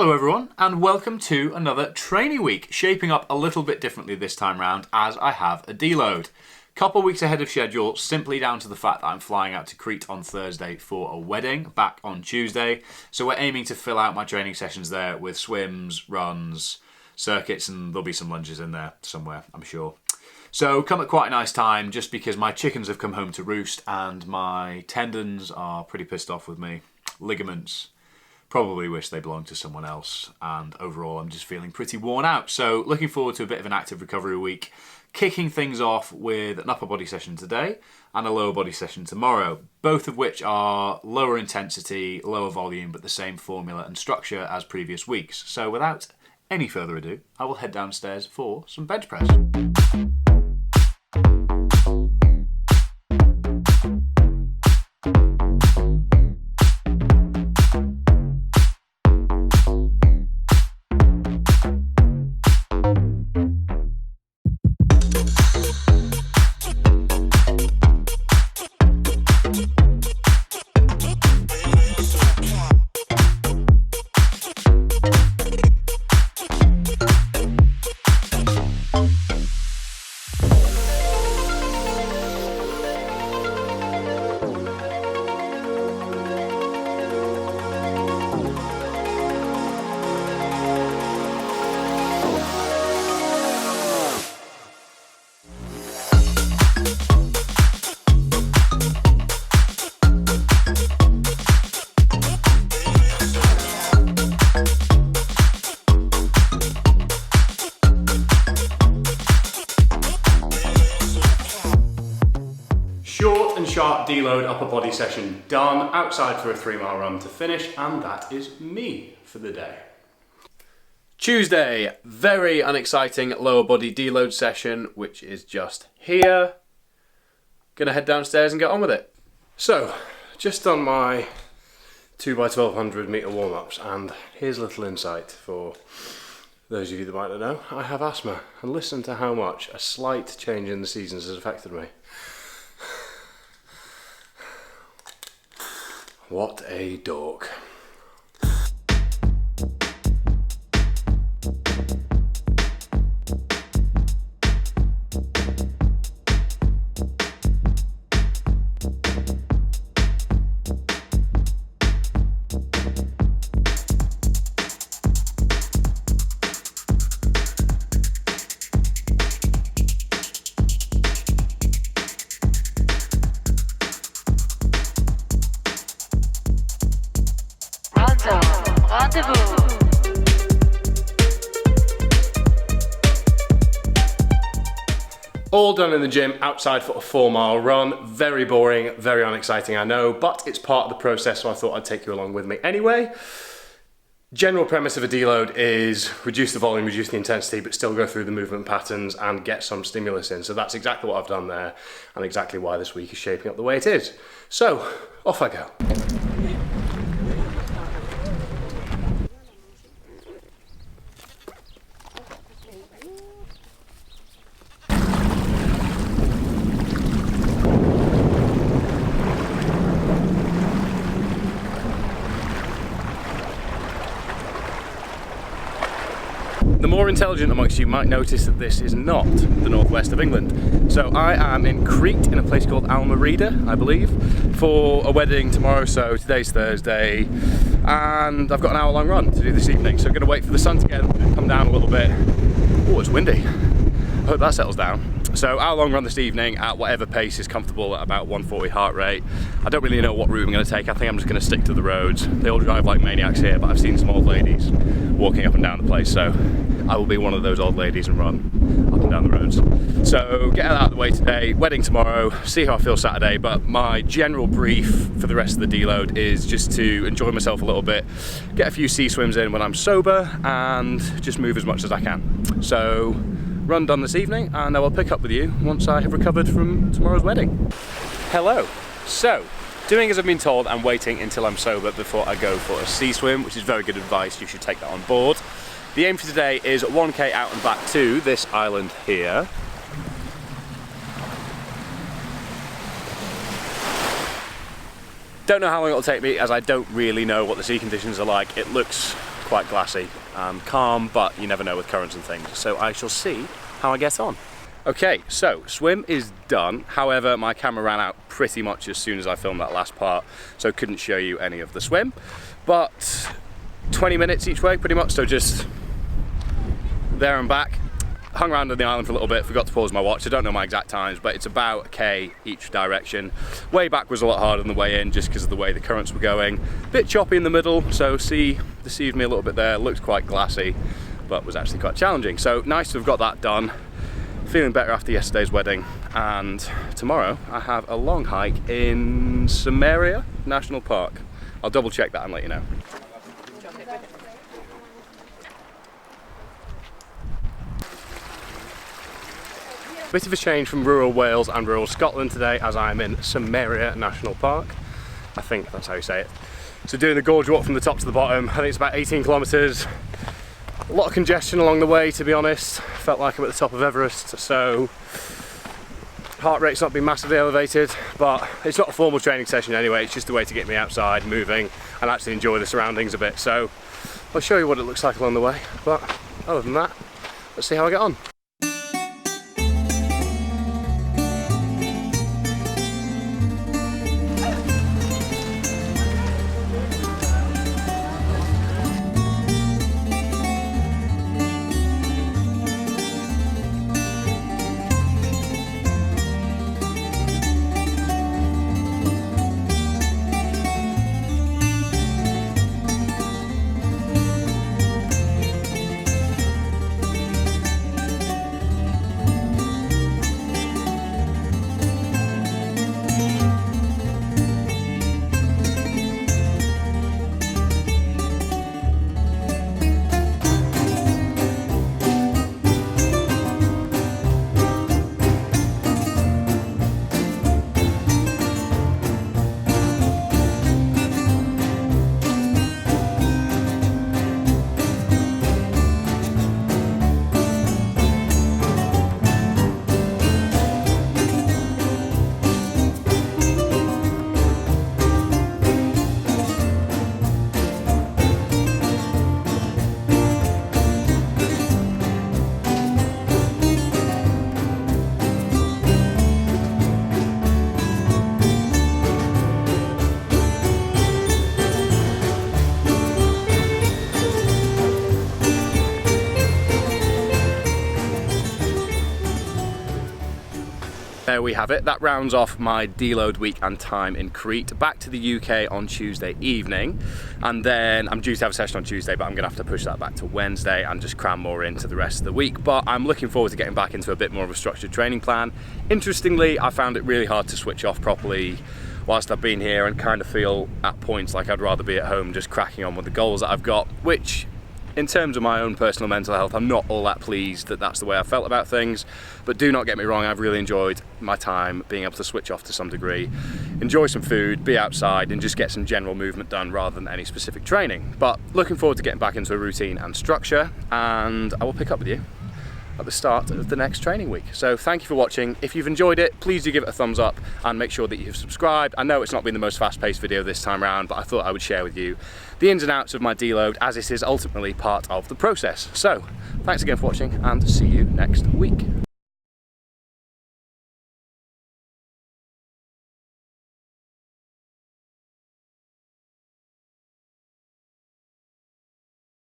Hello everyone, and welcome to another training week, shaping up a little bit differently this time round as I have a deload. Couple weeks ahead of schedule, simply down to the fact that I'm flying out to Crete on Thursday for a wedding, back on Tuesday. So we're aiming to fill out my training sessions there with swims, runs, circuits, and there'll be some lunges in there somewhere, I'm sure. So come at quite a nice time, just because my chickens have come home to roost and my tendons are pretty pissed off with me. Ligaments probably wish they belonged to someone else, and overall I'm just feeling pretty worn out. So looking forward to a bit of an active recovery week, kicking things off with an upper body session today and a lower body session tomorrow, both of which are lower intensity, lower volume, but the same formula and structure as previous weeks. So without any further ado, I will head downstairs for some bench press. Short and sharp deload upper body session done, outside for a 3-mile run to finish, and that is me for the day. Tuesday, very unexciting lower body deload session, which is just here. Gonna head downstairs and get on with it. So, just done my 2x1200 metre warm-ups, and here's a little insight for those of you that might not know. I have asthma, and listen to how much a slight change in the seasons has affected me. What a dork. All done in the gym, outside for a 4-mile run. Very boring, very unexciting, I know, but it's part of the process, so I thought I'd take you along with me anyway. General premise of a deload is reduce the volume, reduce the intensity, but still go through the movement patterns and get some stimulus in. So that's exactly what I've done there, and exactly why this week is shaping up the way it is. So, off I go. The more intelligent amongst you might notice that this is not the northwest of England. So I am in Crete, in a place called Almerida, I believe, for a wedding tomorrow. So today's Thursday, and I've got an hour-long run to do this evening. So I'm going to wait for the sun to come down a little bit. Oh, it's windy. I hope that settles down. So hour-long run this evening at whatever pace is comfortable at about 140 heart rate. I don't really know what route I'm going to take. I think I'm just going to stick to the roads. They all drive like maniacs here, but I've seen some old ladies walking up and down the place, so I will be one of those old ladies and run up and down the roads. So get out of the way today, wedding tomorrow, see how I feel Saturday, but my general brief for the rest of the deload is just to enjoy myself a little bit, get a few sea swims in when I'm sober, and just move as much as I can. So run done this evening, and I will pick up with you once I have recovered from tomorrow's wedding. Hello. So, doing as I've been told and waiting until I'm sober before I go for a sea swim, which is very good advice, you should take that on board. The aim for today is 1k out and back to this island here. Don't know how long it'll take me, as I don't really know what the sea conditions are like. It looks quite glassy and calm, but you never know with currents and things. So I shall see how I get on. Okay, so swim is done. However, my camera ran out pretty much as soon as I filmed that last part, so couldn't show you any of the swim. But 20 minutes each way pretty much, so just there and back. Hung around on the island for a little bit, forgot to pause my watch. I don't know my exact times, but it's about a K each direction. Way back was a lot harder than the way in, just because of the way the currents were going. Bit choppy in the middle, so sea deceived me a little bit there. Looked quite glassy, but was actually quite challenging. So nice to have got that done. Feeling better after yesterday's wedding, and tomorrow I have a long hike in Samaria National Park. I'll double check that and let you know. Bit of a change from rural Wales and rural Scotland today, as I'm in Samaria National Park. I think that's how you say it. So doing the gorge walk from the top to the bottom. I think it's about 18 kilometres. A lot of congestion along the way, to be honest. Felt like I'm at the top of Everest, so heart rate's not been massively elevated, but it's not a formal training session anyway. It's just a way to get me outside, moving, and actually enjoy the surroundings a bit. So I'll show you what it looks like along the way, but other than that, let's see how I get on. There we have it. That rounds off my deload week and time in Crete. Back to the UK on Tuesday evening, and then I'm due to have a session on Tuesday, but I'm gonna have to push that back to Wednesday and just cram more into the rest of the week. But I'm looking forward to getting back into a bit more of a structured training plan. Interestingly, I found it really hard to switch off properly whilst I've been here, and kind of feel at points like I'd rather be at home just cracking on with the goals that I've got, which in terms of my own personal mental health, I'm not all that pleased that that's the way I felt about things. But do not get me wrong, I've really enjoyed my time being able to switch off to some degree, enjoy some food, be outside and just get some general movement done rather than any specific training. But looking forward to getting back into a routine and structure, and I will pick up with you at the start of the next training week. So thank you for watching. If you've enjoyed it, please do give it a thumbs up and make sure that you've subscribed. I know it's not been the most fast-paced video this time around, but I thought I would share with you the ins and outs of my deload, as it is ultimately part of the process. So thanks again for watching, and see you next week.